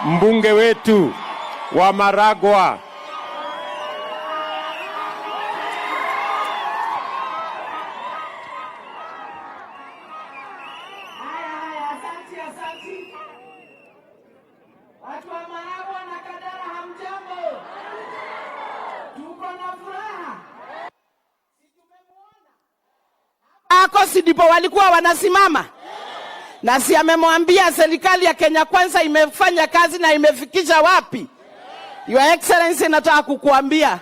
mbunge wetu wa Maragua. Watu wa Maragua na Kadara hamjambo. Tuko na furaha. Si tumemuona. Akosi ndipo walikuwa wanasimama. Na si amemwambia serikali ya Kenya Kwanza imefanya kazi na imefikisha wapi? Your Excellency, nataka kukuambia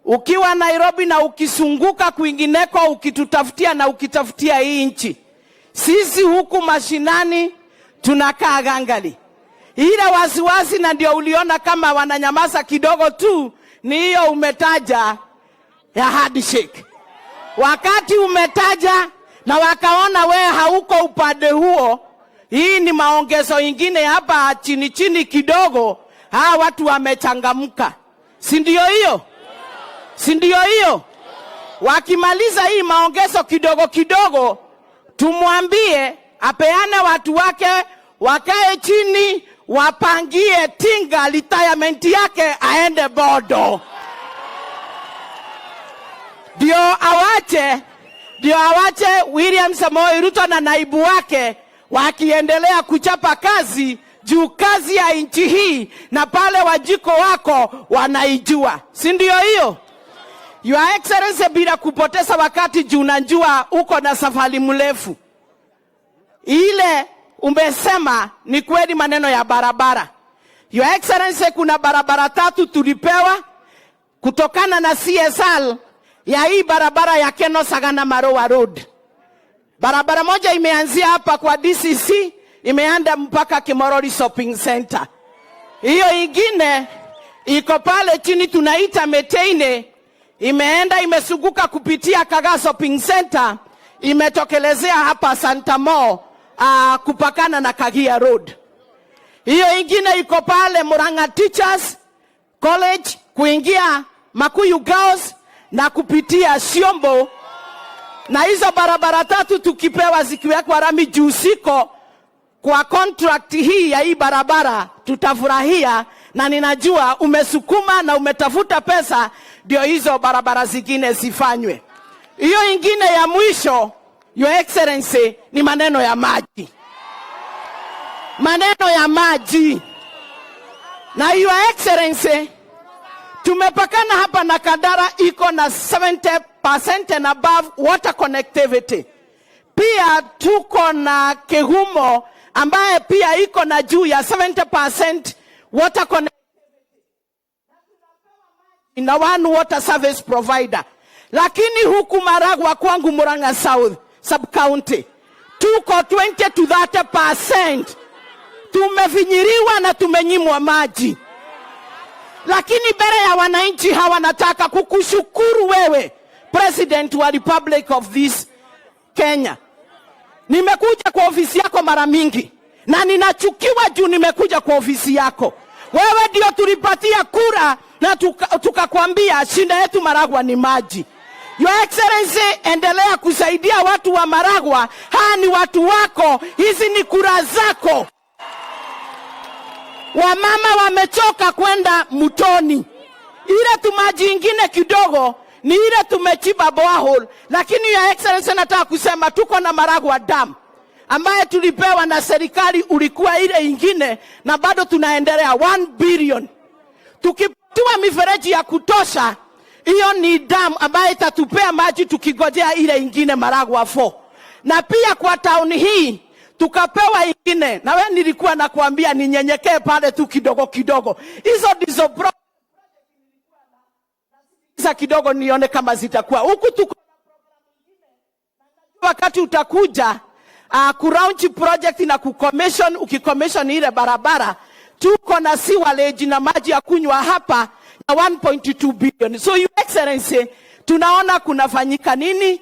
ukiwa Nairobi na ukisunguka kwingineko ukitutafutia na ukitafutia hii nchi, sisi huku mashinani tunakaa gangali. Ile wasiwasi na ndio uliona kama wananyamaza kidogo tu ni hiyo umetaja ya handshake. Wakati umetaja na wakaona we hauko upande huo, hii ni maongezo ingine hapa chini chini kidogo, hawa watu wamechangamka. Si ndio hiyo? Si ndio hiyo? Wakimaliza hii maongezo kidogo kidogo, tumwambie apeane watu wake wakae chini wapangie tinga retirement yake aende bodo. Ndio awache William Samoei Ruto na naibu wake wakiendelea kuchapa kazi juu kazi ya nchi hii na pale wajiko wako wanaijua. Si ndio hiyo? Your Excellency, bila kupoteza wakati juu najua uko na safari mrefu. Ile umesema ni kweli maneno ya barabara. Your Excellency, kuna barabara 3 tulipewa kutokana na CSR ya hii barabara ya Kenol Sagana Maragua Road. Barabara moja imeanzia hapa kwa DCC, imeenda mpaka Kimorori Shopping Center. Hiyo ingine iko pale chini tunaita Meteine, imeenda imesuguka kupitia Kaga Shopping Center, imetokelezea hapa Santa Mo kupakana na Kagia Road. Hiyo ingine iko pale Murang'a Teachers College kuingia Makuyu Girls na kupitia Siombo. Na hizo barabara 3 tukipewa zikiwekwa rami juu siko kwa contract hii ya hii barabara tutafurahia, na ninajua umesukuma na umetafuta pesa ndio hizo barabara zingine zifanywe. Hiyo ingine ya mwisho, Your Excellency, ni maneno ya maji. Maneno ya maji. Na Your Excellency, tumepakana hapa na Kadara iko na 70% and above water connectivity. Pia tuko na Kehumo ambaye pia iko na juu ya 70% water connectivity. Na one water service provider. Lakini huku Maragua kwangu Murang'a South sub-county tuko 20 to 30%. Tumefinyiriwa na tumenyimwa maji. Lakini mbele ya wananchi hawa nataka kukushukuru wewe, President wa Republic of this Kenya. Nimekuja kwa ofisi yako mara mingi na ninachukiwa juu nimekuja kwa ofisi yako. Wewe ndio tulipatia kura na tukakwambia shinda yetu Maragua ni maji. Your Excellency, endelea kusaidia watu wa Maragua. Haa ni watu wako, hizi ni kura zako. Wamama wamechoka kwenda mutoni. Ile tumaji ingine kidogo ni ile tumechiba borehole. Lakini Your Excellency, nataka kusema tuko na Maragua Dam ambaye tulipewa na serikali, ulikuwa ile ingine na bado tunaendelea 1 billion. Tukipatiwa mifereji ya kutosha, hiyo ni dam ambaye itatupea maji tukigojea ile ingine Maragua 4. Na pia kwa town hii tukapewa ingine, na wewe nilikuwa nakuambia ninyenyekee pale tu kidogo kidogo. Hizo ndizo za kidogo nione kama zitakuwa. Huku tuko wakati utakuja kuraunchi project na kucommission, ukicommission ile barabara tuko na siwaleji na maji ya kunywa hapa na 1.2 billion. So Your Excellency, tunaona kunafanyika nini?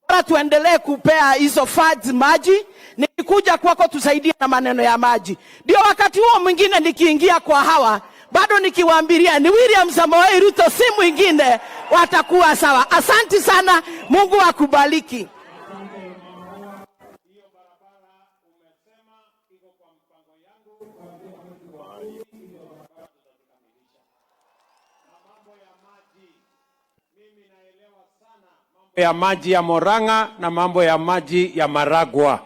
Bora tuendelee kupea hizo funds maji. Nikikuja kwako tusaidie na maneno ya maji. Ndio wakati huo mwingine nikiingia kwa hawa bado nikiwaambiria ni William Samoei Ruto, si mwingine, watakuwa sawa. Asante sana, Mungu akubariki. Hiyo barabara umesema iko kwa mpango yangu. ya maji ya Murang'a na mambo ya maji ya Maragua.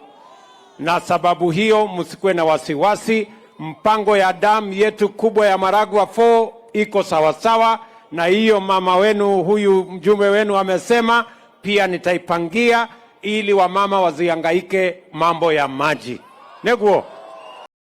Na sababu hiyo msikuwe na wasiwasi, mpango ya damu yetu kubwa ya Maragua 4 iko sawasawa, na hiyo mama wenu huyu mjumbe wenu amesema pia nitaipangia ili wamama wazihangaike mambo ya maji. Neguo.